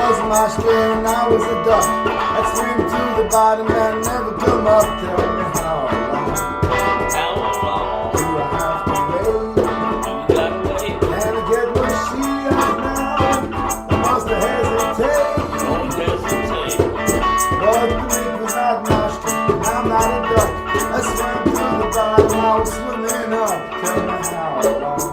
was mashke and I was a duck. I swim to the bottom and never come up. Tell me how long do I have to wait? And to get my shliach now, I must hesitate. But the week was not mashke, I'm not a duck. I swam to the bottom, I was swimming up. Tell me how long.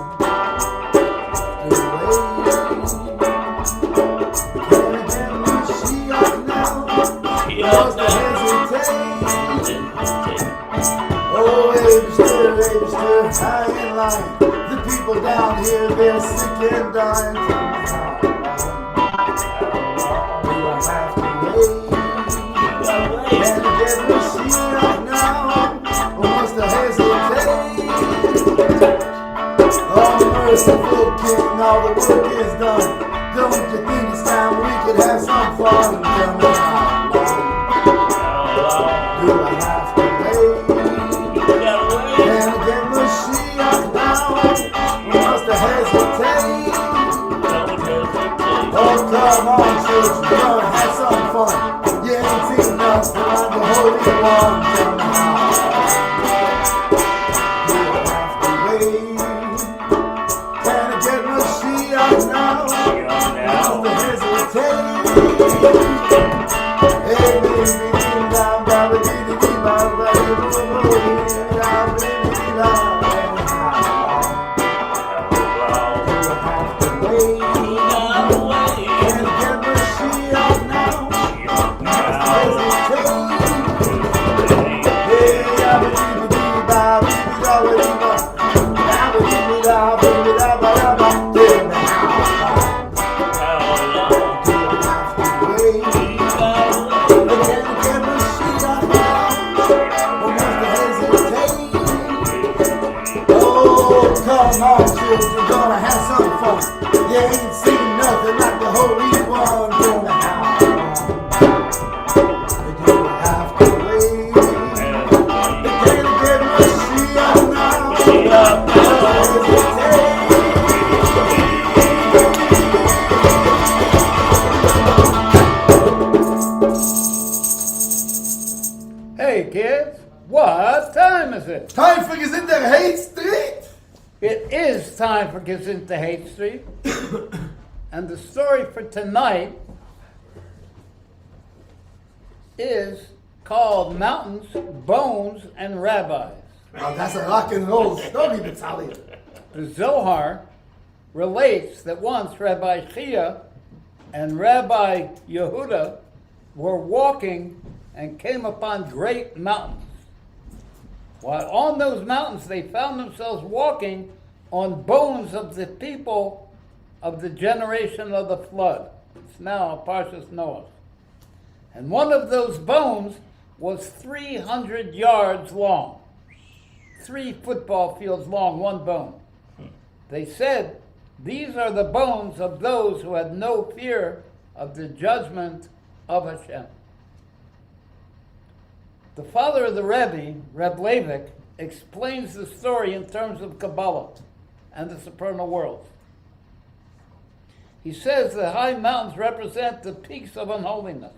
I ain't lying. The people down here, they're sick and dying. Do I have to wait? And to get my shliach now, or must I hesitate? Oh, merciful King, all the work is done. Don't you think it's time we could have some fun? Tell me how long do I have to wait? And to get my shliach now, we must hesitate. Oh, come on, children, come have some fun. You ain't seen nothing like the Holy One. Tell me how do I have to wait? And to get my shliach now, we must hesitate. Hey, baby, down, baby, baby, come on, children, gonna have some fun. You ain't seen nothing like the Holy One. Gonna have but you have to wait. You can't get my shliach now. Hey kids, what time is it? Time for Gezintahait Street. It is time for Gezintahait Street. And the story for tonight is called Mountains, Bones, and Rabbis. Now that's a rock and roll story, Natalia. The Zohar relates that once Rabbi Tzvi and Rabbi Yehuda were walking and came upon great mountains. While on those mountains, they found themselves walking on bones of the people of the generation of the flood. It's now Parshas Noah. And one of those bones was 300 yards long. 3 football fields long, one bone. They said, these are the bones of those who had no fear of the judgment of Hashem. The father of the Rebbe, Rebbe Leivik, explains the story in terms of Kabbalah and the supernal worlds. He says the high mountains represent the peaks of unholiness,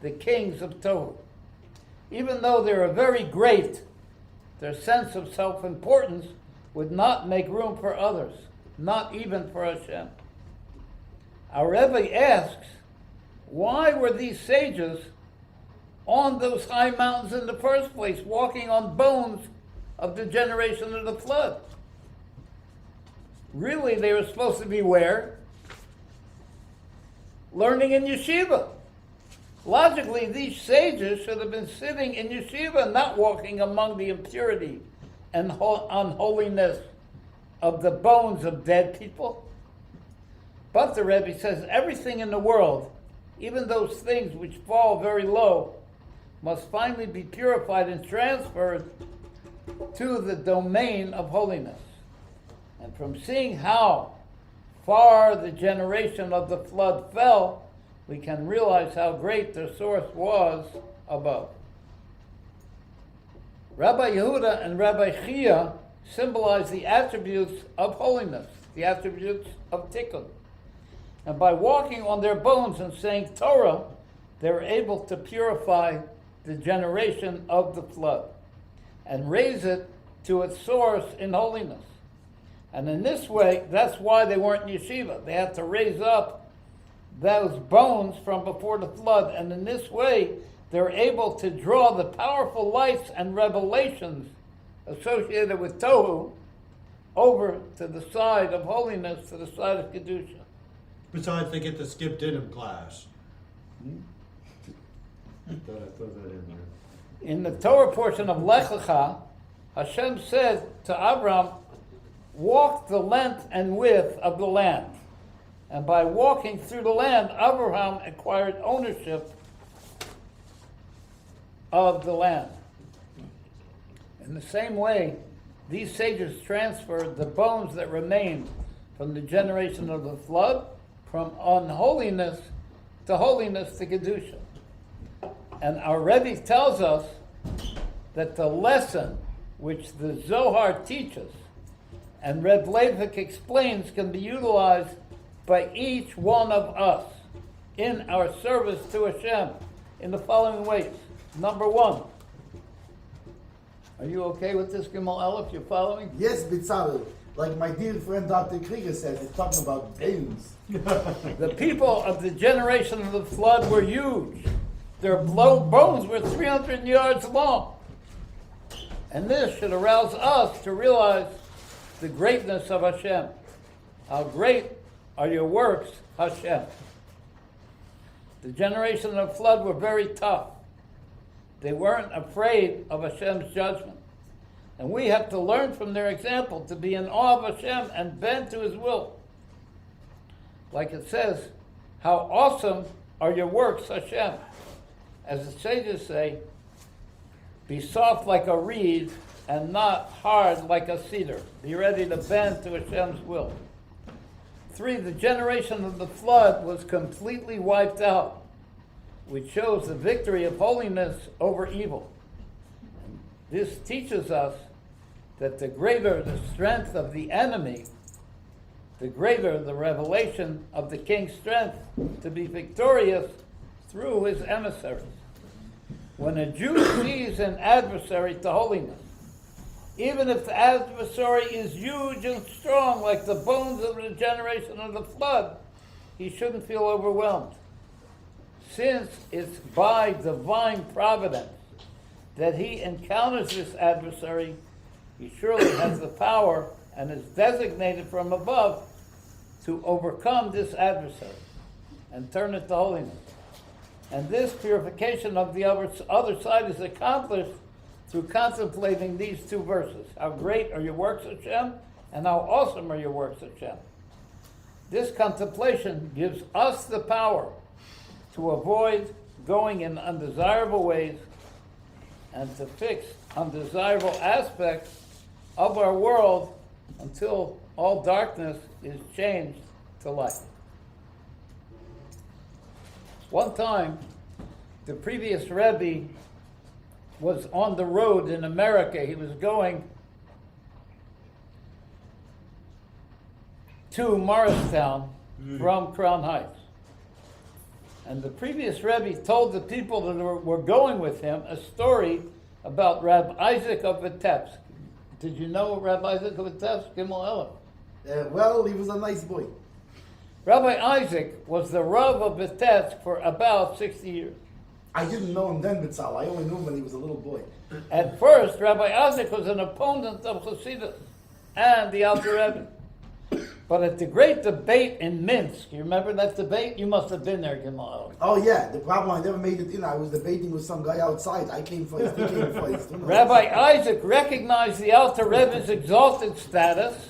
the kings of Tohu. Even though they are very great, their sense of self-importance would not make room for others, not even for Hashem. Our Rebbe asks, why were these sages on those high mountains in the first place, walking on bones of the generation of the flood? Really, they were supposed to be where? Learning in yeshiva. Logically, these sages should have been sitting in yeshiva, not walking among the impurity and unholiness of the bones of dead people. But the Rebbe says everything in the world, even those things which fall very low, must finally be purified and transferred to the domain of holiness. And from seeing how far the generation of the flood fell, we can realize how great their source was above. Rabbi Yehuda and Rabbi Tzvi symbolize the attributes of holiness, the attributes of tikkun. And by walking on their bones and saying Torah, they were able to purify the generation of the flood and raise it to its source in holiness. And in this way, that's why they weren't in yeshiva. They had to raise up those bones from before the flood. And in this way, they're able to draw the powerful lights and revelations associated with Tohu over to the side of holiness, to the side of Kedusha. Besides, they get to skip denim class. I thought I threw that in there. In the Torah portion of Lech Lecha, Hashem said to Abram, walk the length and width of the land. And by walking through the land, Abraham acquired ownership of the land. In the same way, these sages transferred the bones that remained from the generation of the flood from unholiness to holiness to Kedusha. And our Rebbe tells us that the lesson which the Zohar teaches and Reb Leivik explains can be utilized by each one of us in our service to Hashem in the following ways. Number one, are you okay with this, Gimel Aleph? You're following? Yes, Bitzal. Like my dear friend Dr. Krieger says, he's talking about bones. The people of the generation of the flood were huge. Their bones were 300 yards long. And this should arouse us to realize the greatness of Hashem. How great are your works, Hashem. The generation of the flood were very tough. They weren't afraid of Hashem's judgment. And we have to learn from their example to be in awe of Hashem and bend to His will. Like it says, how awesome are your works, Hashem. As the sages say, be soft like a reed and not hard like a cedar. Be ready to bend to Hashem's will. 3, the generation of the flood was completely wiped out, which shows the victory of holiness over evil. This teaches us that the greater the strength of the enemy, the greater the revelation of the king's strength to be victorious through his emissaries. When a Jew sees an adversary to holiness, even if the adversary is huge and strong like the bones of the generation of the flood, he shouldn't feel overwhelmed. Since it's by divine providence that he encounters this adversary, he surely has the power and is designated from above to overcome this adversary and turn it to holiness. And this purification of the other side is accomplished through contemplating these 2 verses. How great are your works, Hashem, and how awesome are your works, Hashem. This contemplation gives us the power to avoid going in undesirable ways and to fix undesirable aspects of our world until all darkness is changed to light. One time, the previous Rebbe was on the road in America. He was going to Morristown from Crown Heights. And the previous Rebbe told the people that were going with him a story about Rabbi Isaac of Vitebsk. Did you know Rabbi Isaac of Vitebsk? Gimel Aleph. Well, he was a nice boy. Rabbi Isaac was the Rav of Vitebsk for about 60 years. I didn't know him then, Bitzal. I only knew him when he was a little boy. At first, Rabbi Isaac was an opponent of Chassidus and the Alter Rebbe. But at the great debate in Minsk, you remember that debate? You must have been there, Gimel. Oh yeah, the problem, I never made it in. I was debating with some guy outside. I came first, he came first. Rabbi Isaac recognized the Alter Rebbe's exalted status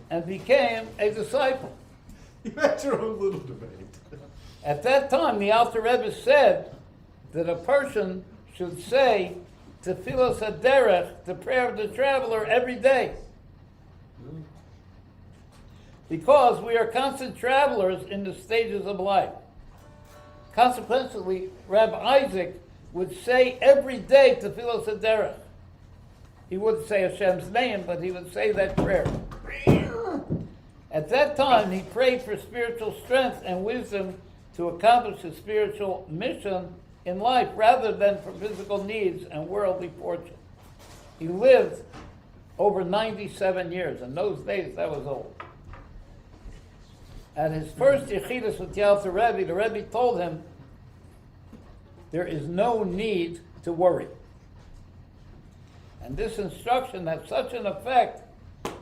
and became a disciple. You had your own little debate. At that time, the Alter Rebbe said that a person should say Tefillas HaDerech, the prayer of the traveler, every day. Because we are constant travelers in the stages of life. Consequently, Rabbi Isaac would say every day Tefillas HaDerech. He wouldn't say Hashem's name, but he would say that prayer. At that time, he prayed for spiritual strength and wisdom to accomplish his spiritual mission in life rather than for physical needs and worldly fortune. He lived over 97 years. In those days, that was old. At his first Yechidus with the Rebbe told him, there is no need to worry. And this instruction had such an effect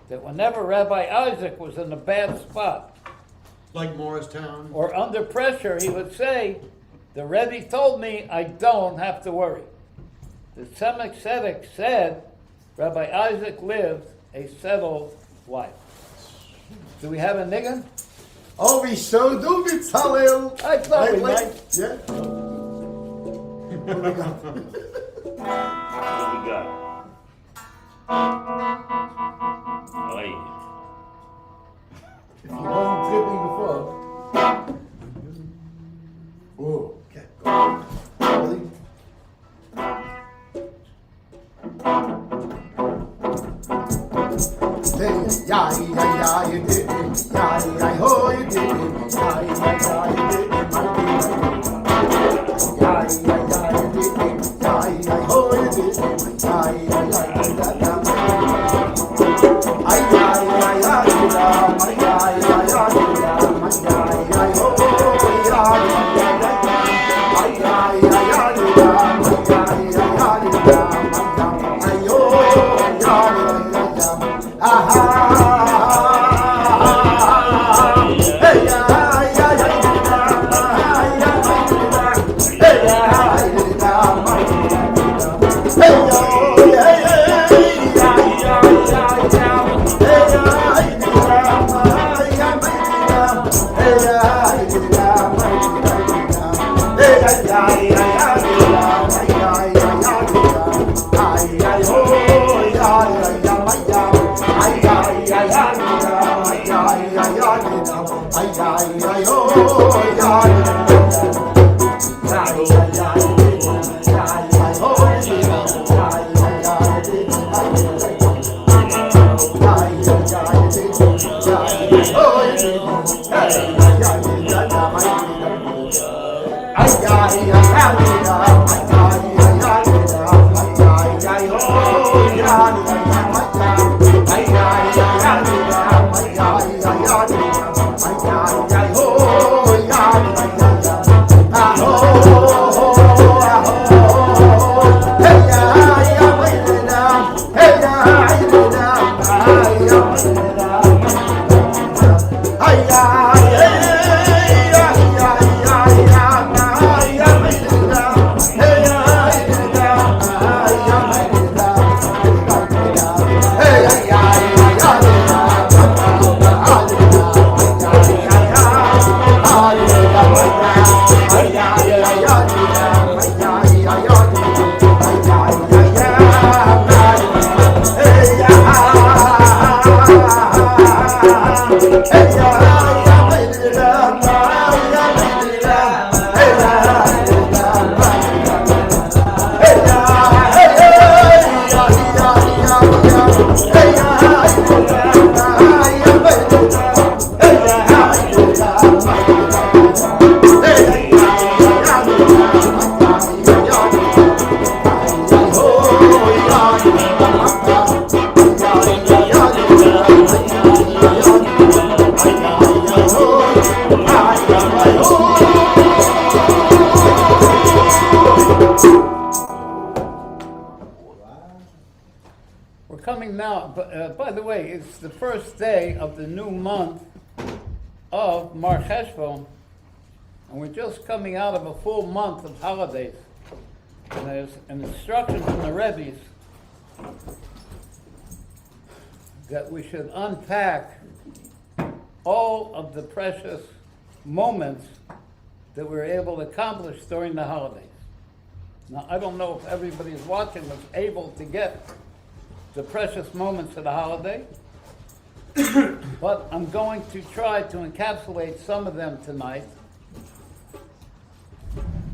that whenever Rabbi Isaac was in a bad spot, Like Morristown. or under pressure, he would say, the Rebbe told me I don't have to worry. The Tzemach Tzedek said Rabbi Isaac lived a settled life. Do we have a niggun? Oh, we sure do, Mitzalel. I thought we might. Yeah. What we got? What we got? Oh, yeah. If you wasn't tripping before. Oh, okay. Ready? Yeah, you did it. Yeah, oh, you did it. Yeah, you did it. Yeah, you did it. Yeah, oh, you did it. By the way, it's the first day of the new month of Mar Cheshvan, and we're just coming out of a full month of holidays. And there's an instruction from the Rebbe's that we should unpack all of the precious moments that we're able to accomplish during the holidays. Now, I don't know if everybody who's watching was able to get the precious moments of the holiday, but I'm going to try to encapsulate some of them tonight.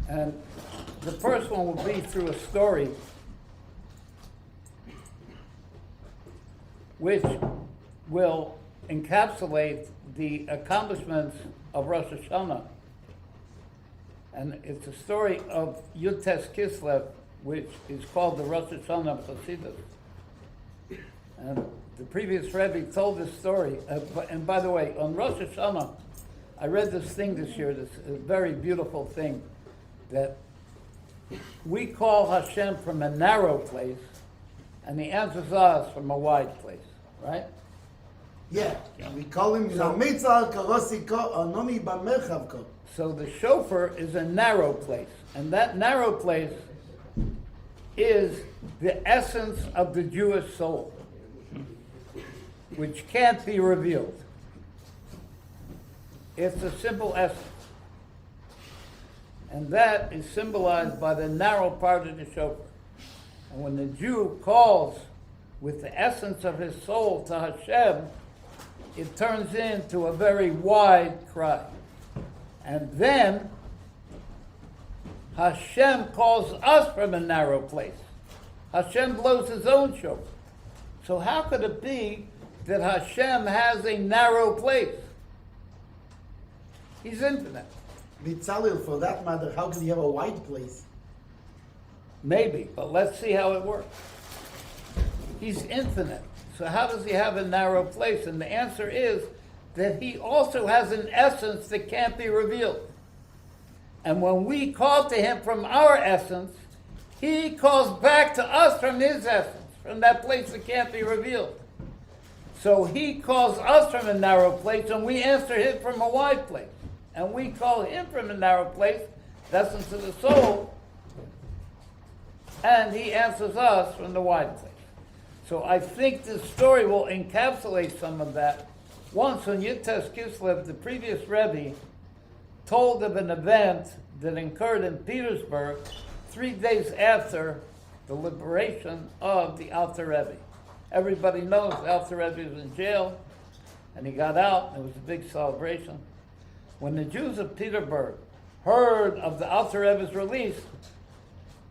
And the first one will be through a story which will encapsulate the accomplishments of Rosh Hashanah. And it's a story of Yud-Tes Kislev, which is called the Rosh Hashanah of Chassidus. And the previous Rebbe told this story. And by the way, on Rosh Hashanah, I read this thing this year, this very beautiful thing, that we call Hashem from a narrow place, and he answers us from a wide place, right? Yeah, we call him Mitzal Karosi Ko Anoni Bamerchav Ko. So the shofar is a narrow place, and that narrow place is the essence of the Jewish soul, which can't be revealed. It's a simple essence. And that is symbolized by the narrow part of the shofar. And when the Jew calls with the essence of his soul to Hashem, it turns into a very wide cry. And then Hashem calls us from a narrow place. Hashem blows his own shofar. So how could it be that Hashem has a narrow place? He's infinite. Mitzalil, for that matter, how can he have a wide place? Maybe, but let's see how it works. He's infinite. So how does he have a narrow place? And the answer is that he also has an essence that can't be revealed. And when we call to him from our essence, he calls back to us from his essence, from that place that can't be revealed. So he calls us from a narrow place, and we answer him from a wide place. And we call him from a narrow place, the essence of the soul, and he answers us from the wide place. So I think this story will encapsulate some of that. Once on Yud-Tes Kislev, the previous Rebbe told of an event that occurred in Pittsburgh 3 days after the liberation of the Alter Rebbe. Everybody knows the Alter Rebbe was in jail, and he got out, and it was a big celebration. When the Jews of Pittsburgh heard of the Alter Rebbe's release,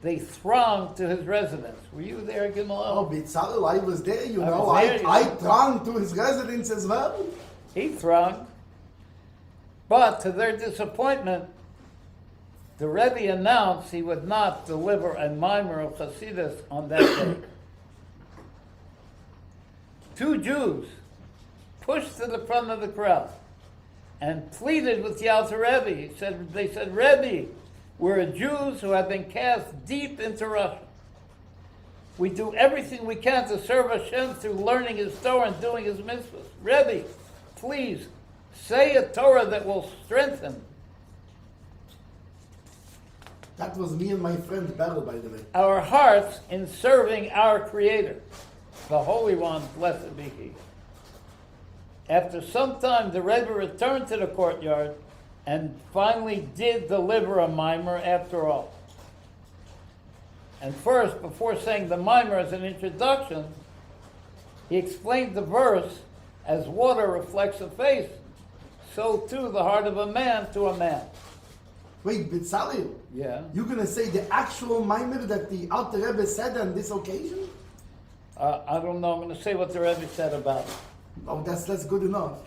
they thronged to his residence. Were you there, Gimel? Oh, Mitzalil, I was there, you I know. was there, I thronged to his residence as well. He thronged. But to their disappointment, the Rebbe announced he would not deliver a mimer of Chassidus on that day. 2 Jews pushed to the front of the crowd and pleaded with the Alter Rebbe. They said, Rebbe, we're Jews who have been cast deep into Russia. We do everything we can to serve Hashem through learning His Torah and doing His mitzvahs. Rebbe, please, say a Torah that will strengthen. That was me and my friend Beryl, by the way. Our hearts in serving our Creator, the Holy One, blessed be He. After some time, the Rebbe returned to the courtyard and finally did deliver a mimer after all. And first, before saying the mimer as an introduction, he explained the verse, as water reflects a face, so too the heart of a man to a man. Wait, Bitzalil, Yeah. you're going to say the actual mimer that the Alter Rebbe said on this occasion? I don't know. I'm going to say what the Rebbe said about it. Oh, that's good enough.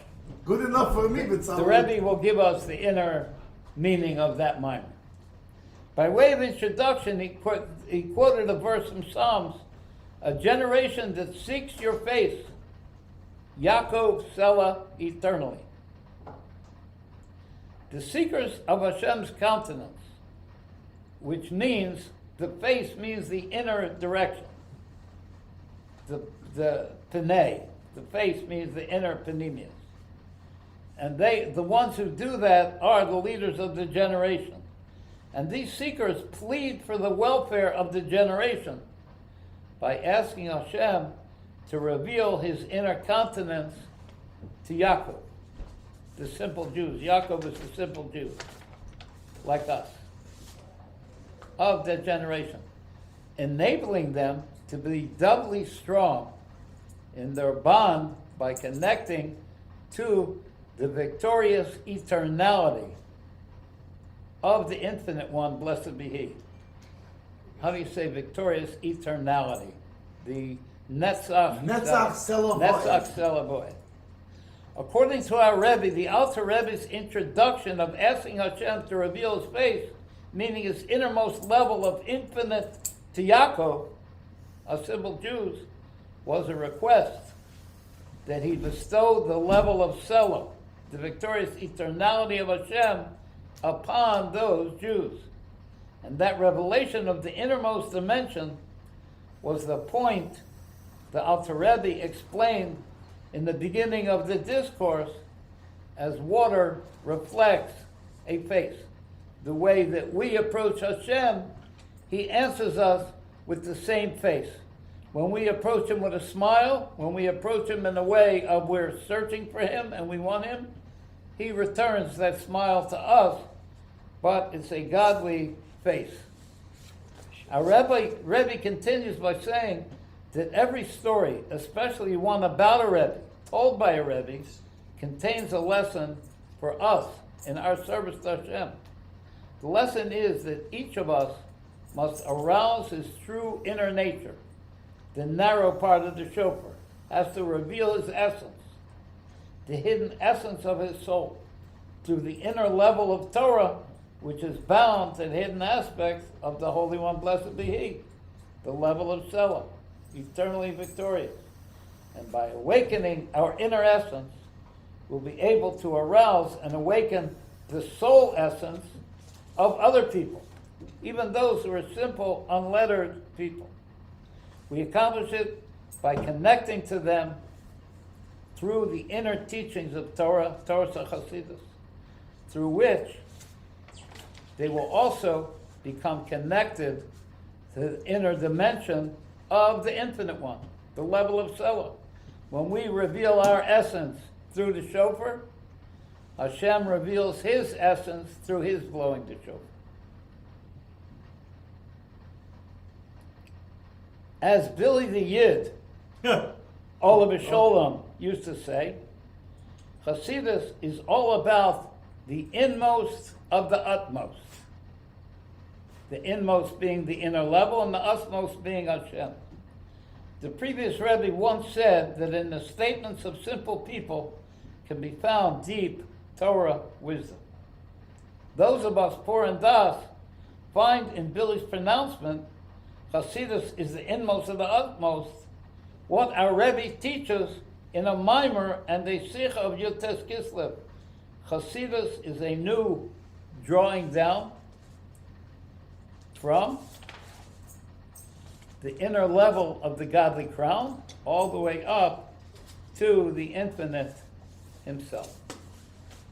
Good enough for me, Bitzalil. The Rebbe will give us the inner meaning of that mimer. By way of introduction, he quoted a verse from Psalms, a generation that seeks your face, Yaakov Selah eternally. The seekers of Hashem's countenance, which means, the face means the inner direction. The Pnei, the face means the inner Pneumius. And the ones who do that are the leaders of the generation. And these seekers plead for the welfare of the generation by asking Hashem to reveal His inner countenance to Yaakov, the simple Jews. Yaakov is the simple Jew, like us, of that generation, enabling them to be doubly strong in their bond by connecting to the victorious eternality of the Infinite One, blessed be He. How do you say victorious eternality? The Netzach Netzach Selah Netzach Selah Boy. According to our Rebbe, the Alter Rebbe's introduction of asking Hashem to reveal his face, meaning his innermost level of infinite to Yaakov, us simple Jews, was a request that he bestow the level of Selah, the victorious eternality of Hashem, upon those Jews. And that revelation of the innermost dimension was the point the Alter Rebbe explained in the beginning of the discourse as water reflects a face. The way that we approach Hashem, he answers us with the same face. When we approach him with a smile, when we approach him in a way of we're searching for him and we want him, he returns that smile to us, but it's a godly face. Our Rebbe continues by saying that every story, especially one about a Rebbe, told by a Rebbe, contains a lesson for us in our service to Hashem. The lesson is that each of us must arouse his true inner nature. The narrow part of the shofar has to reveal his essence, the hidden essence of his soul, through the inner level of Torah, which is bound to the hidden aspects of the Holy One, blessed be He, the level of Selah, eternally victorious. And by awakening our inner essence, we'll be able to arouse and awaken the soul essence of other people, even those who are simple, unlettered people. We accomplish it by connecting to them through the inner teachings of Torah Chassidus, through which they will also become connected to the inner dimension of the Infinite One, the level of Selah. When we reveal our essence through the shofar, Hashem reveals his essence through his blowing the shofar. As Billy the Yid, Olav Sholem, used to say, Chassidus is all about the inmost of the utmost. The inmost being the inner level and the utmost being Hashem. The previous Rebbe once said that in the statements of simple people can be found deep Torah wisdom. Those of us poor in das find in Billy's pronouncement, Chassidus is the inmost of the utmost, what our Rebbe teaches in a mimer and a sikh of Yotes Kislev. Chassidus is a new drawing down from the inner level of the godly crown all the way up to the infinite himself.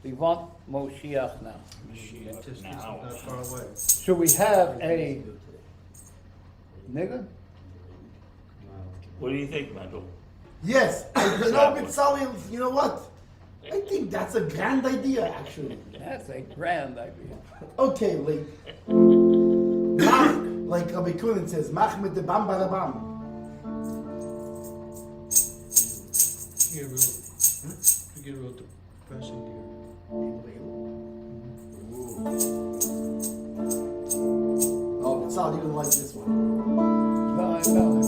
We want Moshiach now. Just not far away. Should we have a nigga? What do you think, Mendel? Yes, you know, B'Tsalel, you know what? I think that's a grand idea, actually. That's a grand idea. Okay, like Rabbi Kunin says, mach mit de bam bada bam. You get real depressing here. Oh, B'Tsalel, you don't like this one. No, I know.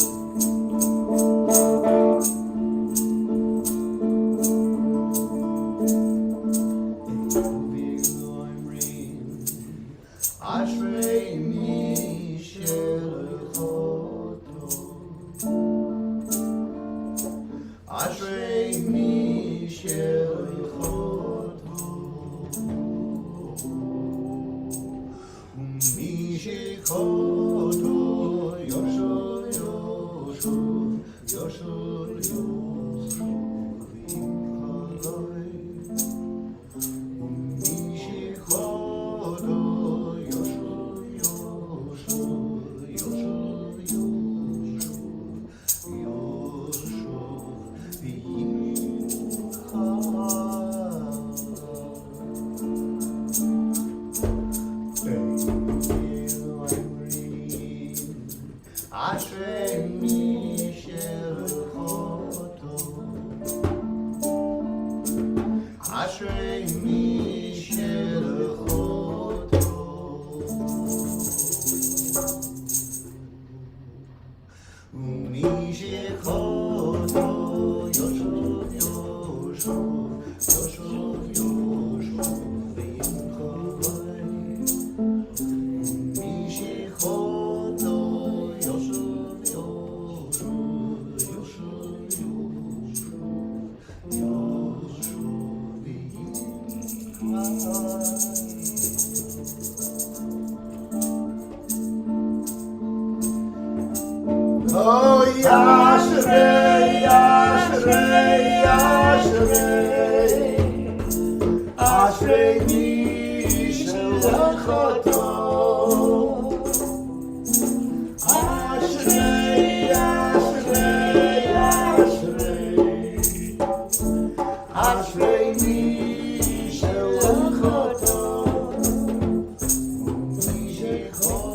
Oh, Yashrei, Yashrei, Yashrei, Ashrei mi shelach oto. Ashrei, Ashrei, Ashrei, Ashrei mi shelach oto. Mi shechoto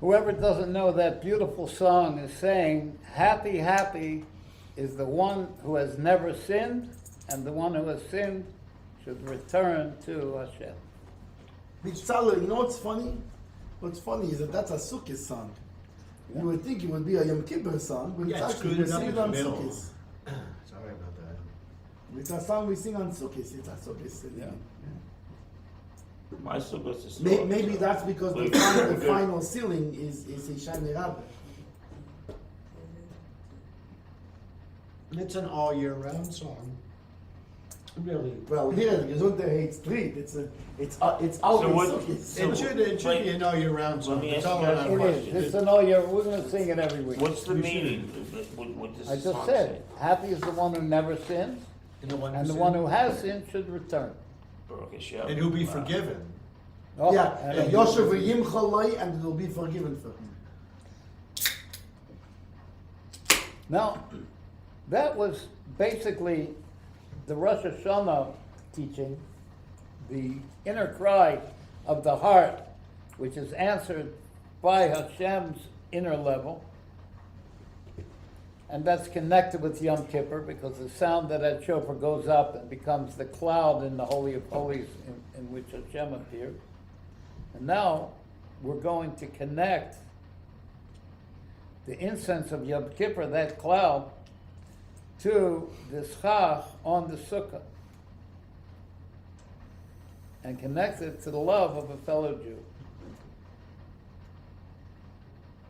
Whoever doesn't know that beautiful song is saying, happy, happy is the one who has never sinned, and the one who has sinned should return to Hashem. Mitzvah, you know what's funny? What's funny is that that's a Sukkot song. You would think it would be a Yom Kippur song, but Yeah, it's it's actually we screwed up sing in it the on middle. Sukkot. Sorry about that. It's a song we sing on Sukkot. It's a Sukkot. Yeah. My sukkah is Maybe that's because the final ceiling is Ishan Rebbe. It's an all year round song. Really. Well, here Gezintahait Street, it's always what- Sukkot. It should be an all year round song. Let me It's ask all you on guys that a It question. is. It's an all year. We're going to sing it every week. What's the meaning? What does I the just song said, happy is the one who never sins, And the one and the who one sinned. who has sinned should return. Baruch Hashem. And who'll be Wow. forgiven. Oh, Yeah, and- Yoshev v'yim chalai, and it will be forgiven for him. Now, that was basically the Rosh Hashanah teaching, the inner cry of the heart, which is answered by Hashem's inner level. And that's connected with Yom Kippur, because the sound of that shofar goes up and becomes the cloud in the Holy of Holies in which Hashem appeared. And now we're going to connect the incense of Yom Kippur, that cloud, to the schach on the sukkah, and connect it to the love of a fellow Jew,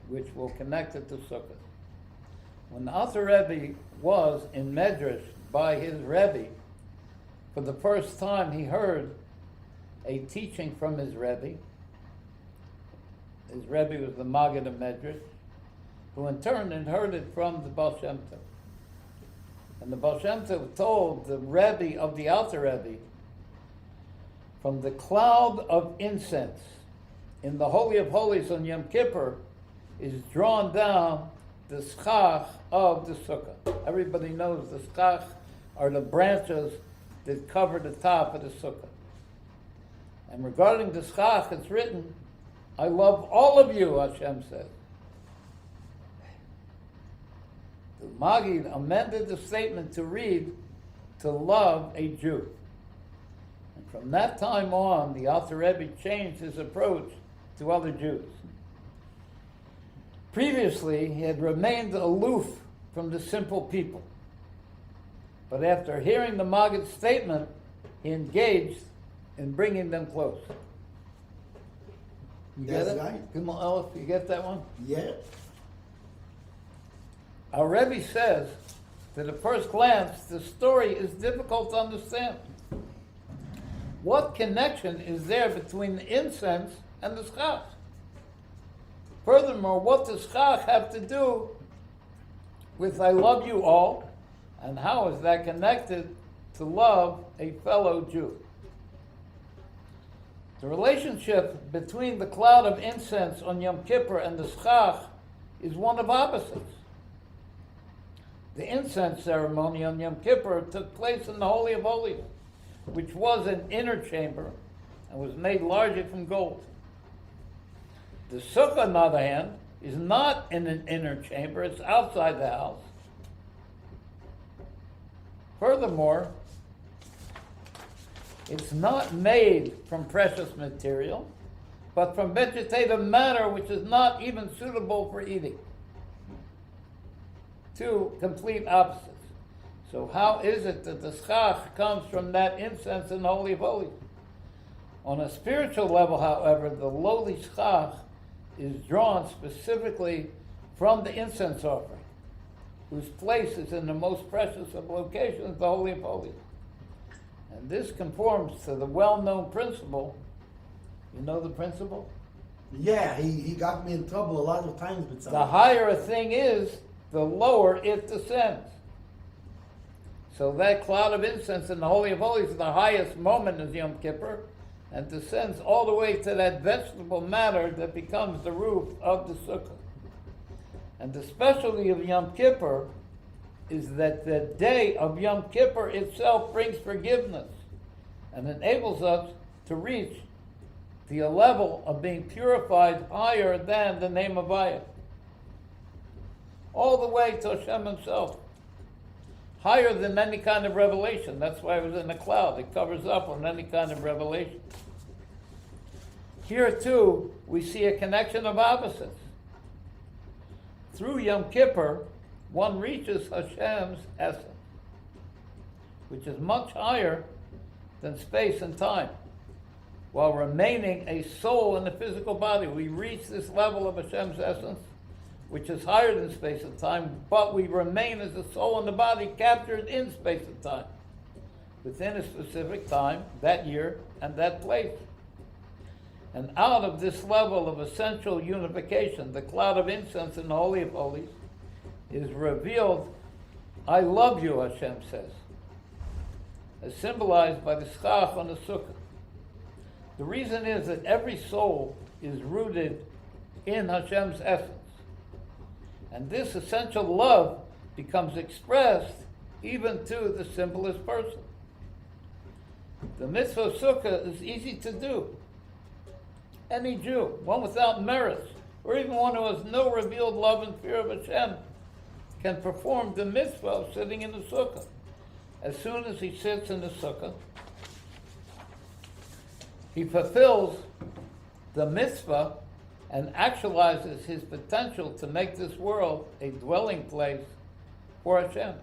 which will connect it to sukkah. When the Alter Rebbe was in Medrash by his Rebbe, for the first time he heard a teaching from his Rebbe. His Rebbe was the Maggid of Medrash, who in turn had heard it from the Baal Shem Tov. And the Baal Shem Tov told the Rebbe of the Alter Rebbe from the cloud of incense in the Holy of Holies on Yom Kippur is drawn down the shliach of the sukkah. Everybody knows the shliach are the branches that cover the top of the sukkah. And regarding the shliach, it's written, I love all of you, Hashem says. The Maggid amended the statement to read, to love a Jew. And from that time on, the Alter Rebbe changed his approach to other Jews. Previously, he had remained aloof from the simple people. But after hearing the Maggid's statement, he engaged in bringing them close. You get That's it? right. Come on, Elif, you get that one? Yeah. Our Rebbe says that at first glance, the story is difficult to understand. What connection is there between the incense and the shliach? Furthermore, what does shliach have to do with I love you all, and how is that connected to love a fellow Jew? The relationship between the cloud of incense on Yom Kippur and the shliach is one of opposites. The incense ceremony on Yom Kippur took place in the Holy of Holies, which was an inner chamber and was made largely from gold. The sukkah, on the other hand, is not in an inner chamber, it's outside the house. Furthermore, it's not made from precious material, but from vegetative matter which is not even suitable for eating. Two complete opposites. So how is it that the shliach comes from that incense in the Holy of Holies? On a spiritual level, however, the lowly shliach is drawn specifically from the incense offering, whose place is in the most precious of locations, the Holy of Holies. And this conforms to the well-known principle. You know the principle? Yeah, he got me in trouble a lot of times with something. The higher a thing is, the lower it descends. So that cloud of incense in the Holy of Holies is the highest moment of Yom Kippur, and descends all the way to that vegetable matter that becomes the roof of the sukkah. And the specialty of Yom Kippur is that the day of Yom Kippur itself brings forgiveness and enables us to reach the level of being purified higher than the name of Ayah. All the way to Hashem himself. Higher than any kind of revelation. That's why it was in the cloud. It covers up on any kind of revelation. Here too, we see a connection of opposites. Through Yom Kippur, one reaches Hashem's essence, which is much higher than space and time, while remaining a soul in the physical body. We reach this level of Hashem's essence, which is higher than space and time, but we remain as a soul in the body captured in space and time, within a specific time, that year, and that place. And out of this level of essential unification, the cloud of incense in the Holy of Holies is revealed, I love you, Hashem says, as symbolized by the shliach on the sukkah. The reason is that every soul is rooted in Hashem's essence. And this essential love becomes expressed even to the simplest person. The mitzvah of sukkah is easy to do. Any Jew, one without merits, or even one who has no revealed love and fear of Hashem, can perform the mitzvah of sitting in the sukkah. As soon as he sits in the sukkah, he fulfills the mitzvah and actualizes his potential to make this world a dwelling place for Hashem.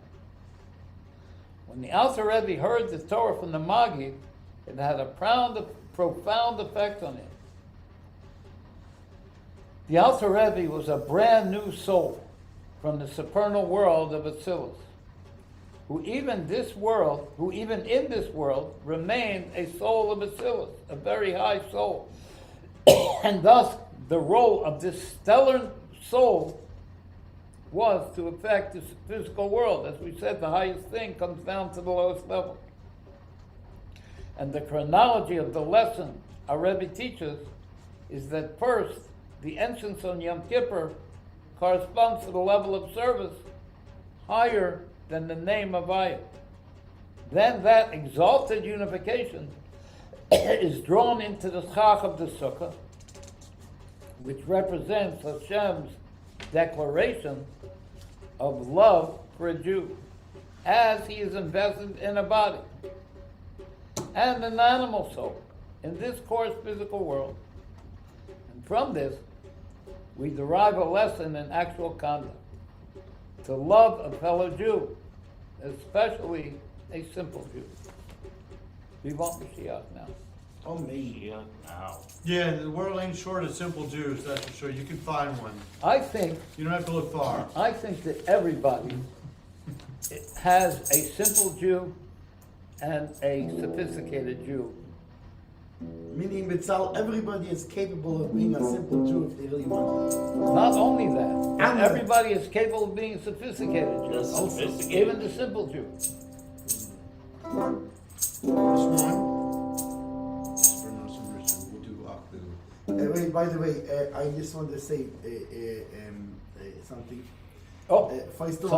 When the Alter Rebbe heard the Torah from the Maggid, it had a profound effect on him. The Alter Rebbe was a brand new soul from the supernal world of Atzilus, who even in this world remained a soul of Atzilus, a very high soul. And thus, the role of this stellar soul was to affect this physical world. As we said, the highest thing comes down to the lowest level. And the chronology of the lesson our Rebbe teaches is that first, the entrance on Yom Kippur corresponds to the level of service higher than the name of Avaya. Then that exalted unification is drawn into the shliach of the sukkah, which represents Hashem's declaration of love for a Jew, as he is invested in a body and an animal soul in this coarse physical world. And from this, we derive a lesson in actual conduct, to love a fellow Jew, especially a simple Jew. We want Mashiach now. Oh, me. Yeah, now. Yeah, the world ain't short of simple Jews, that's for sure. You can find one. I think You don't have to look far. that everybody has a simple Jew and a sophisticated Jew. Meaning, Bitzal, everybody is capable of being a simple Jew if they really want to. Not only that, And everybody is capable of being a sophisticated Jew. Just Even sophisticated. the simple Jew. This one. For no some reason, we'll do Akbu. Wait, by the way, I just want to say something. Oh, First of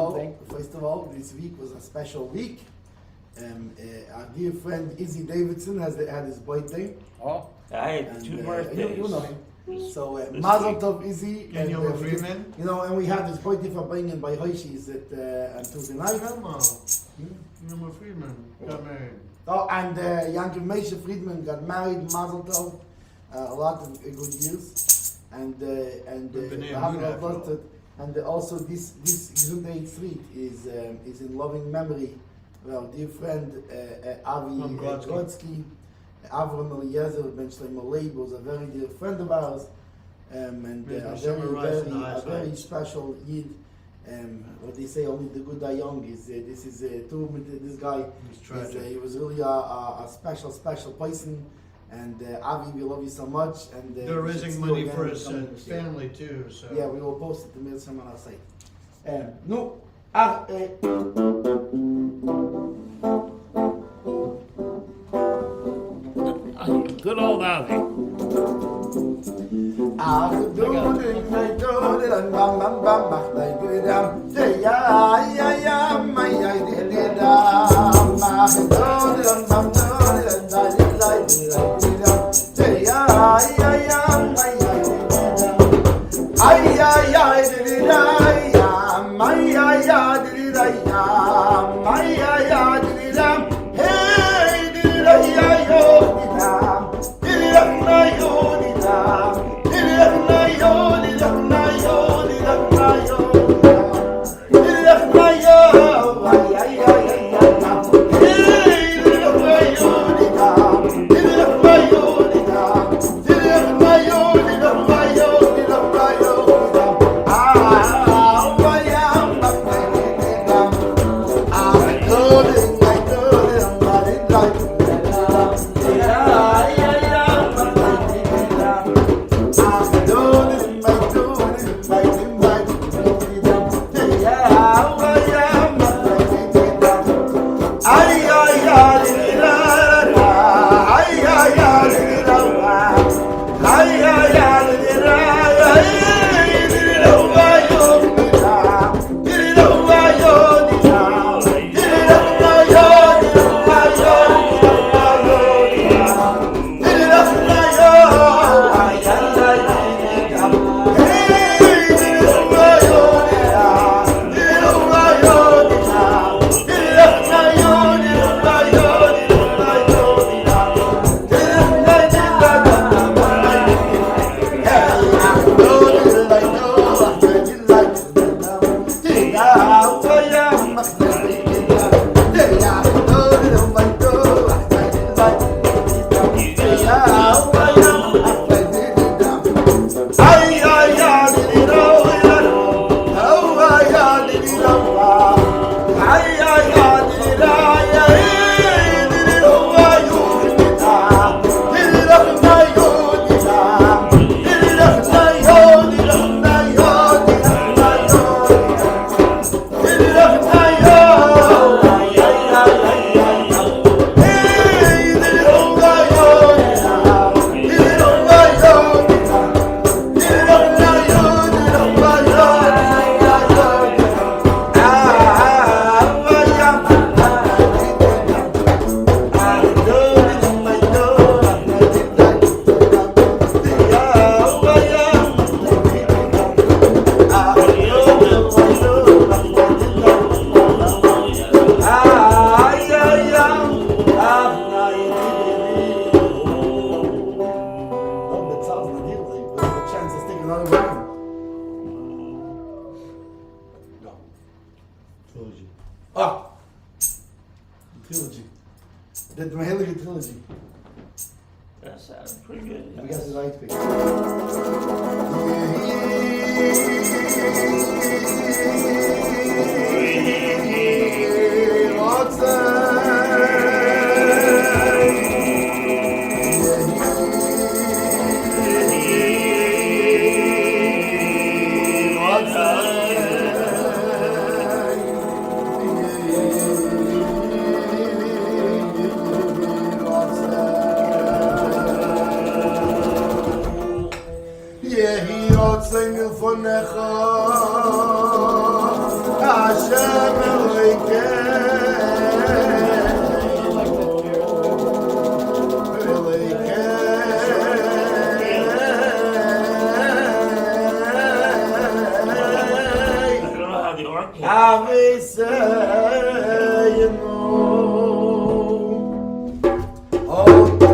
all, this week was a special week. Our dear friend Izzy Davidson had his birthday. oh, I had And, two birthdays. you know him. This- So, this Mazel week. Tov, Izzy. And Yom we- Freeman? You know, and we had his birthday for bringing by Hershey's on Tuesday night. Grandma. Grandma Friedman got married. Oh, and Yankel Meisha Friedman got married, Mazel Tov. A lot of good years. And We've been named Mazel Luna after all. Tov. And also this Gezintahait street is in loving memory of our dear friend Avi Grodsky. Avram Eliezer Ben Shlomo Leib was a very dear friend of ours, and May a Hashem arise in the very highest very heights. special yid. What they say, only the good die young. Is this is this guy? It's tragic. He was really a special person. And Avi, we love you so much. And They're we should raising see you money again for in his the coming year. family too, so. Yeah, we will post it to Milsam on our site. No, good old Avi. ach du den nei dole dann bam bam bam mach dai gedam ja mai ja gedam mach dole dann bam dole dann dai gedam ja mai ja gedam ay ya mai ya mai ya gedam hey ya yo gedam That sounds pretty good. I guess it's like to Hashem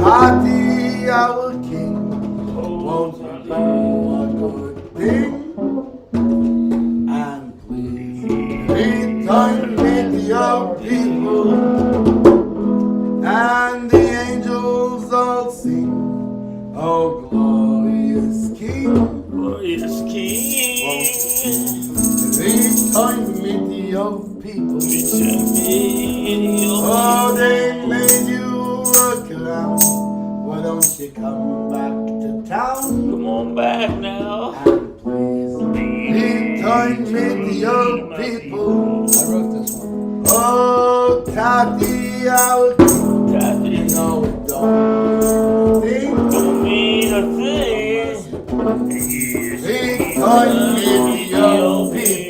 Tati, our king, won't you do a good thing? And please return with your people, and the angels all sing, oh glorious King, Glorious King. return with your people. Return me your Oh, they made you a clown. Why don't you come back to town? Come on back now. And please return with your people. I wrote this one. Oh, Tati, our Daddy, you know it don't think. don't mean a thing. Return with your people.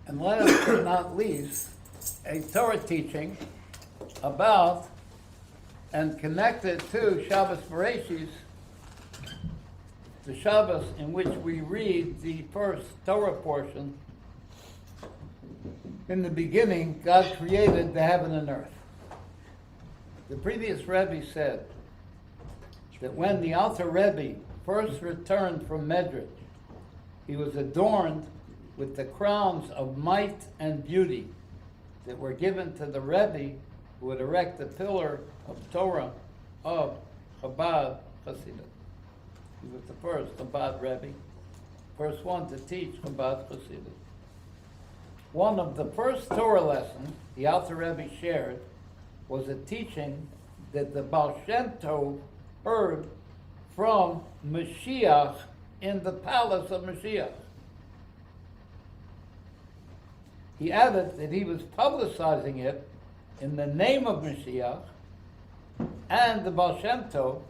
And last but not least, a Torah teaching about and connected to Shabbos Bereshis, the Shabbos in which we read the first Torah portion. In the beginning, God created the heaven and earth. The previous Rebbe said that when the Alter Rebbe first returned from Medrash, he was adorned with the crowns of might and beauty that were given to the Rebbe who would erect the pillar of Torah of Chabad Chassidus. He was the first Chabad Rebbe, first one to teach Chabad Chassidus. One of the first Torah lessons the Alter Rebbe shared was a teaching that the Baal Shem Tov heard from Mashiach in the palace of Mashiach. He added that he was publicizing it in the name of Mashiach and the Baal Shem Tov,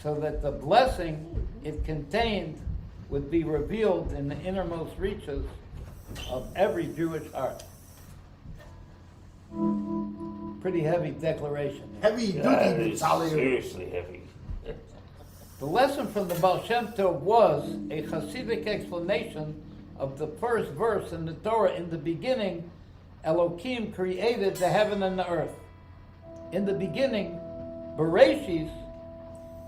so that the blessing it contained would be revealed in the innermost reaches of every Jewish heart. Pretty heavy declaration. Heavy That duty, is Tzali. seriously heavy. The lesson from the Baal Shem Tov was a Hasidic explanation of the first verse in the Torah. In the beginning, Elohim created the heaven and the earth. In the beginning, Bereshis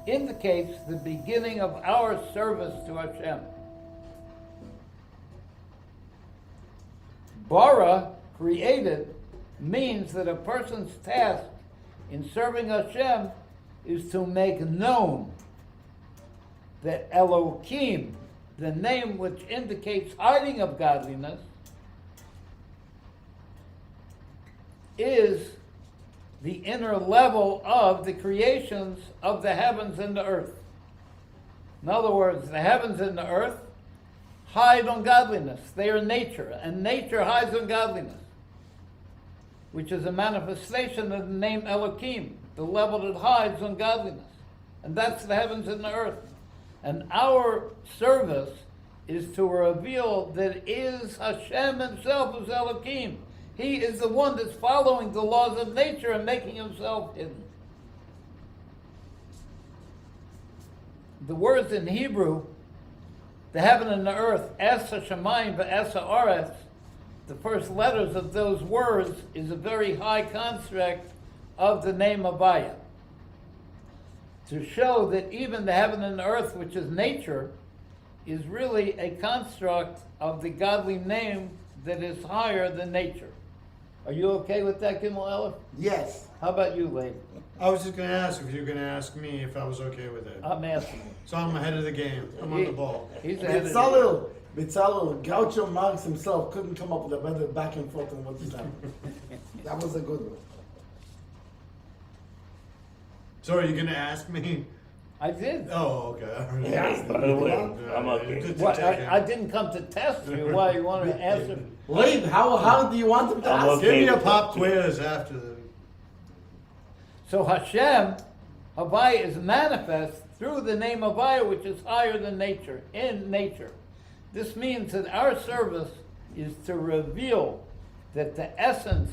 indicates the beginning of our service to Hashem. Bara, created, means that a person's task in serving Hashem is to make known that Elohim, the name which indicates hiding of godliness, is the inner level of the creations of the heavens and the earth. In other words, the heavens and the earth hide on godliness. They are nature, and nature hides on godliness, which is a manifestation of the name Elohim, the level that hides on godliness. And that's the heavens and the earth. And our service is to reveal that it is Hashem himself, is Elohim. He is the one that's following the laws of nature and making himself hidden. The words in Hebrew, the heaven and the earth, Es HaShamayim ve'es ha'aretz, the first letters of those words is a very high construct of the name Avaya, to show that even the heaven and the earth, which is nature, is really a construct of the godly name that is higher than nature. Are you okay with that, Gimel Elif? Yes. How about you, Lane? I was just going to ask if you were going to ask me if I was okay with it. I'm asking you. So I'm ahead of the game. I'm on the ball. He's ahead of you. Bezalel, Groucho Marx himself couldn't come up with a better back and forth than what you said. That was a good one. So are you going to ask me? I did. Oh, okay. Yes. By the way, I'm okay. Good to What, check in. I didn't come to test you. Why you want to answer? Wait, how do you want him to I'm ask? okay. Give me a pop quiz after the... So Hashem, Havaya, is manifest through the name Havaya, which is higher than nature, in nature. This means that our service is to reveal that the essence,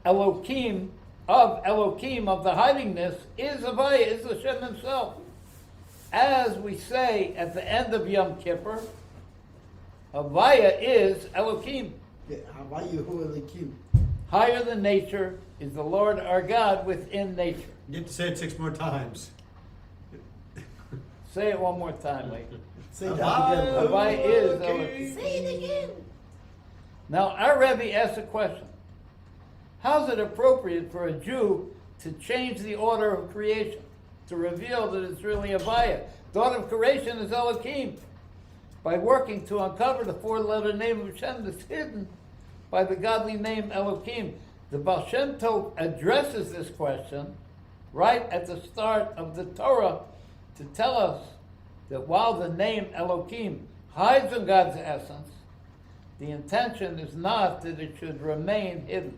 Elohim, of the hidingness, is Havaya, is Hashem himself. As we say at the end of Yom Kippur, Havaya is Elohim. Yeah, how about you, who are the king? Higher than nature is the Lord our God within nature. You have to say it 6 more times. Say it one more time, Lee. Say that Havaya. again. Havaya is Elohim. Say it again. Now, our Rebbe asked a question. How is it appropriate for a Jew to change the order of creation, to reveal that it's really Havaya? The order of creation is Elohim. By working to uncover the 4-letter name of Hashem that's hidden by the godly name Elohim. The Baal Shem Tov addresses this question right at the start of the Torah to tell us that while the name Elohim hides in God's essence, the intention is not that it should remain hidden.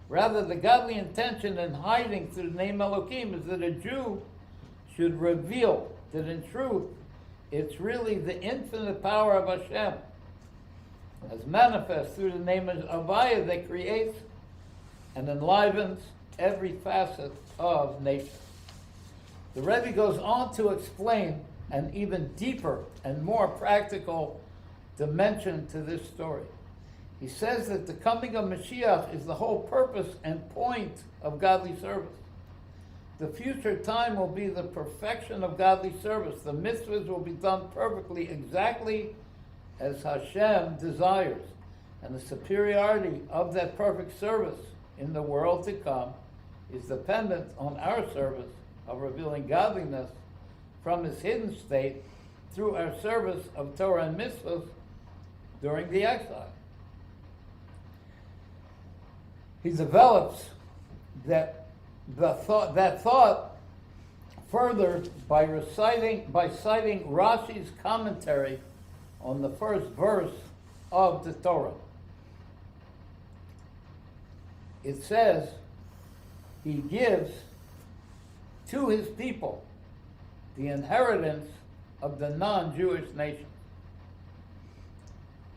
Rather, the godly intention in hiding through the name Elohim is that a Jew should reveal that in truth it's really the infinite power of Hashem, as manifest through the name of Havaya, that creates and enlivens every facet of nature. The Rebbe goes on to explain an even deeper and more practical dimension to this story. He says that the coming of Mashiach is the whole purpose and point of godly service. The future time will be the perfection of godly service. The mitzvahs will be done perfectly, exactly as Hashem desires. And the superiority of that perfect service in the world to come is dependent on our service of revealing godliness from his hidden state through our service of Torah and mitzvahs during the exile. He develops that that thought further by citing Rashi's commentary on the first verse of the Torah. It says he gives to his people the inheritance of the non-Jewish nation.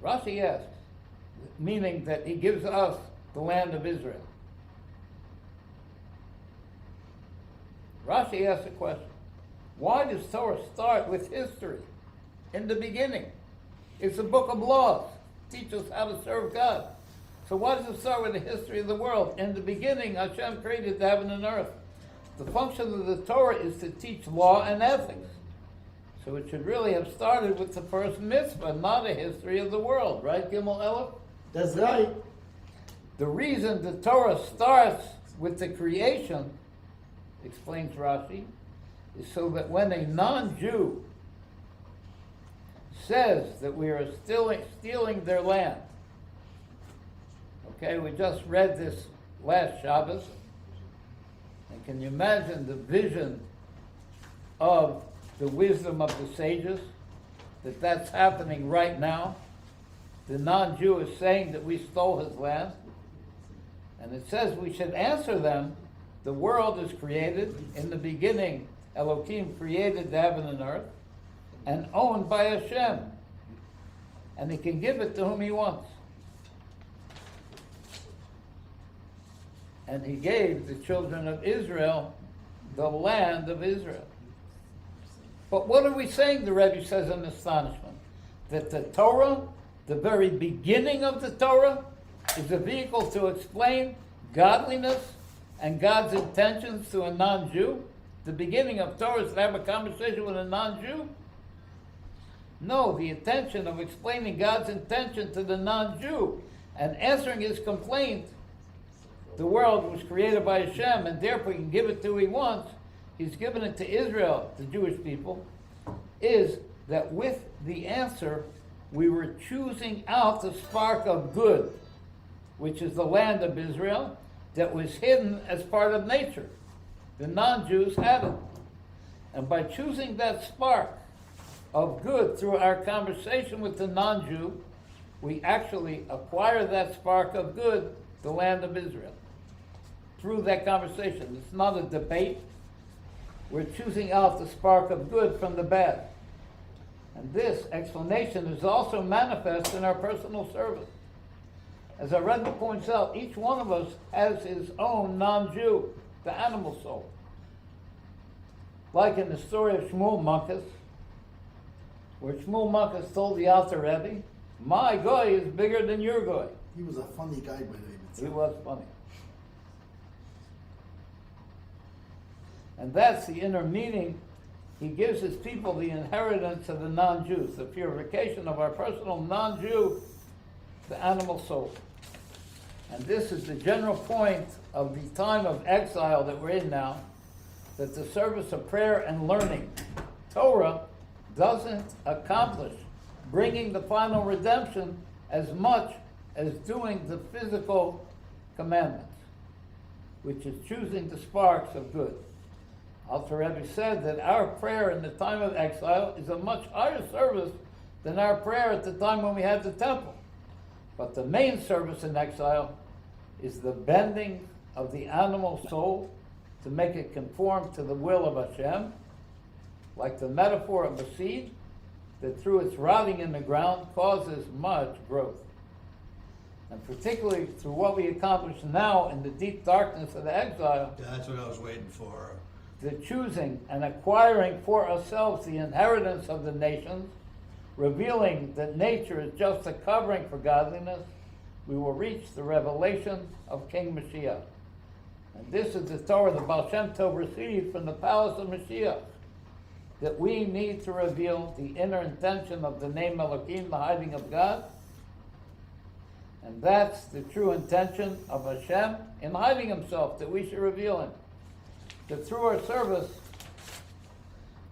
Rashi asks, meaning that he gives us the land of Israel. Rashi asks a question. Why does Torah start with history in the beginning? It's a book of laws. It teaches us how to serve God. So why does it start with the history of the world? In the beginning, Hashem created the heaven and earth. The function of the Torah is to teach law and ethics. So it should really have started with the first mitzvah, not a history of the world, right, Gimel Elef? That's right. The reason the Torah starts with the creation, explains Rashi, is so that when a non-Jew says that we are stealing their land, okay, we just read this last Shabbos, and can you imagine the vision of the wisdom of the sages, that that's happening right now? The non-Jew is saying that we stole his land, and it says we should answer them. The world is created. In the beginning, Elohim created the heaven and earth, and owned by Hashem. And he can give it to whom he wants. And he gave the children of Israel the land of Israel. But what are we saying, the Rebbe says in astonishment? That the Torah, the very beginning of the Torah, is a vehicle to explain godliness and God's intentions to a non-Jew? The beginning of Torah is to have a conversation with a non-Jew? No, the intention of explaining God's intention to the non-Jew and answering his complaint, the world was created by Hashem and therefore he can give it to who he wants, he's given it to Israel, the Jewish people, is that with the answer, we were choosing out the spark of good, which is the land of Israel, that was hidden as part of nature. The non-Jews had it. And by choosing that spark of good through our conversation with the non-Jew, we actually acquire that spark of good, the land of Israel, through that conversation. It's not a debate. We're choosing out the spark of good from the bad. And this explanation is also manifest in our personal service. As our Rebbe points out, each one of us has his own non-Jew, the animal soul. Like in the story of Shmuel Munkus, where Shmuel Munkus told the Alter Rebbe, my goy is bigger than your goy. He was a funny guy, by the way. He was funny. And that's the inner meaning. He gives his people the inheritance of the non-Jews, the purification of our personal non-Jew, the animal soul. And this is the general point of the time of exile that we're in now, that the service of prayer and learning, Torah, doesn't accomplish bringing the final redemption as much as doing the physical commandments, which is choosing the sparks of good. Alter Rebbe said that our prayer in the time of exile is a much higher service than our prayer at the time when we had the temple. But the main service in exile is the bending of the animal soul to make it conform to the will of Hashem, like the metaphor of a seed that through its rotting in the ground causes much growth. And particularly through what we accomplish now in the deep darkness of the exile, That's what I was waiting for. the choosing and acquiring for ourselves the inheritance of the nations, revealing that nature is just a covering for godliness, we will reach the revelation of King Mashiach. And this is the Torah the Baal Shem Tov received from the palace of Mashiach, that we need to reveal the inner intention of the name Elohim, the hiding of God. And that's the true intention of Hashem in hiding himself, that we should reveal him. That through our service,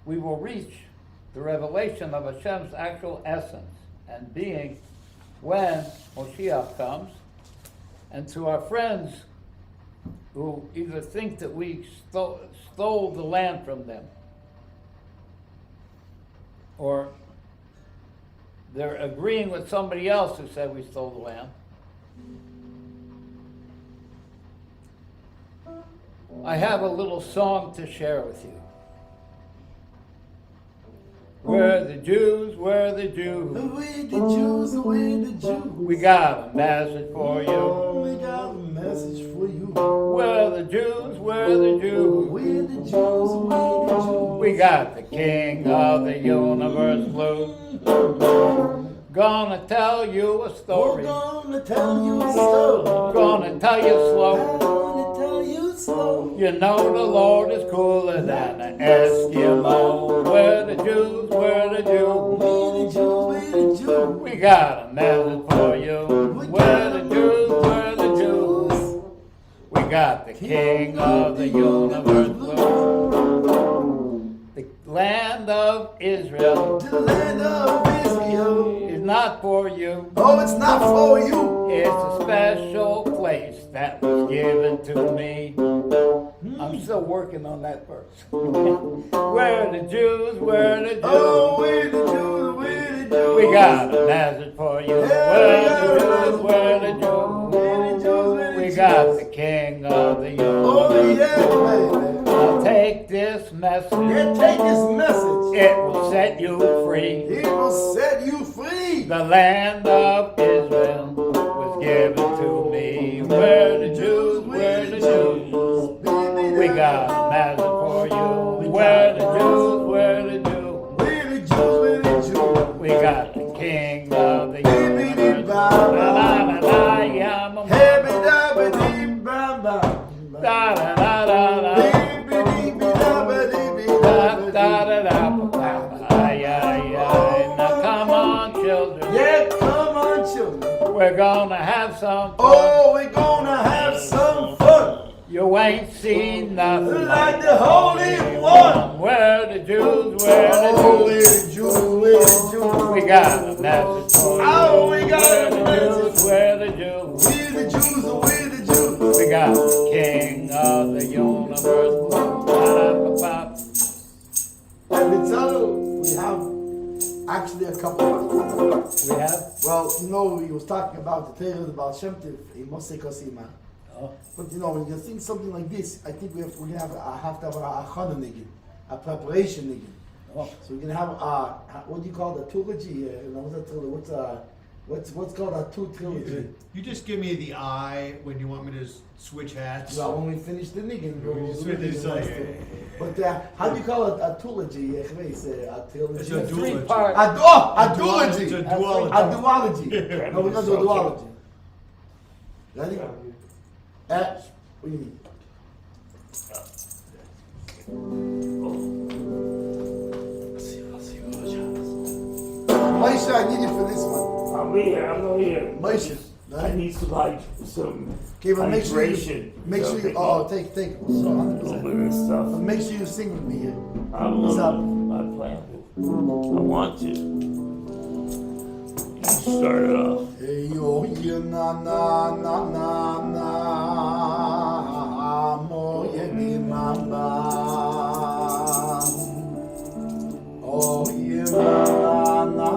we will reach the revelation of Hashem's actual essence and being when Moshiach comes. And to our friends who either think that we stole the land from them, or they're agreeing with somebody else who said we stole the land. I have a little song to share with you. We're the Jews, we're the Jews. We're the Jews, we're the Jews. We got a message for you. We got a message for you. We're the Jews, we're the Jews. We're the Jews, we're the Jews. We got the King of the universe loose. Gonna tell you a story. We're gonna tell you a story. Gonna tell you slow. Gonna tell you slow. You know the Lord is cooler than an Eskimo. We're the Jews, we're the Jews. We're the Jews, we're the Jews. We got a message for you. We're the Jews, we're the Jews. We got the King of the universe loose. The land of Israel The land of Israel. is not for you. Oh, it's not for you. It's a special place that was given to me. I'm still working on that verse. We're the Jews, we're the Jews. Oh, we're the Jews, we're the Jews. We got a message for you. We're the Jews, we're the Jews. We got the King of the Oh, universe. yeah, baby. Now take this message. Yeah, take this message. It will set you free. It will set you free. The land of Israel was given to me. We're the Jews, we're the Jews. We got a message for you. We're the Jews, we're the Jews. We're the Jews, we're the Jews. We got the King of the universe. Now come on, children. Yeah, come on, children. We're gonna have some fun. Oh, we're gonna have some fun. You ain't seen nothing Like the Holy One. We're the Jews, we're Oh, the we're Jews. the Jews, we're the Jews. We got a message for you. Oh, we got We're a the message. Jews, we're the Jews. We're the Jews, we're the Jews. We got the King of the universe. Ba-da-ba-ba. And we tell you, we have actually a couple of We have? Well, you know, he was talking about the tales about Hashem, he must say Kosima. Oh. But you know, when you think something like this, I think we're gonna have to have a chana niggun, a preparation niggun. Oh. So we're gonna have what do you call the trilogy? What's that trilogy? What's called a two trilogy? You just give me the eye when you want me to switch hats. Well, when we finish the niggun, we'll It's do the like- niggun. But how do you call it a trilogy? A trilogy. It's a Three duology. part. A duology. It's a A duology. duology. No, we're gonna do a duology. Ready? What do you mean? Maisha, I need you for this one. I'm here, I'm not here. Maisha. I need some Okay, but make sure you, hydration. take it. So, Some 100%. weird stuff. But make sure you sing with me here. I What's up? will. I plan to. I want to. You start it off. Hey yo, yeah, na na na na na, mo ye di mamba. Oh yeah, na na na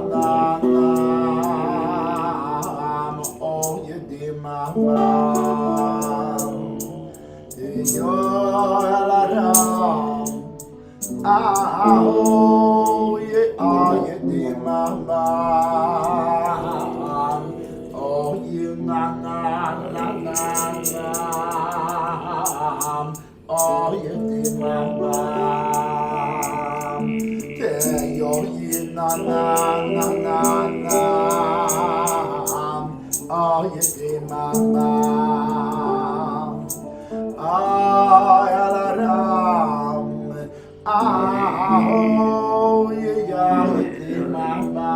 na, oh ye di mamba. Hey yo, la la, oh yeah, di mamba. Oh, you na na na na na. Oh, you di mama. Hey, oh, you na na na na na. Oh, you di mama. Oh, ya la la. Oh, yeah, you di mama.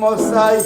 Mosai,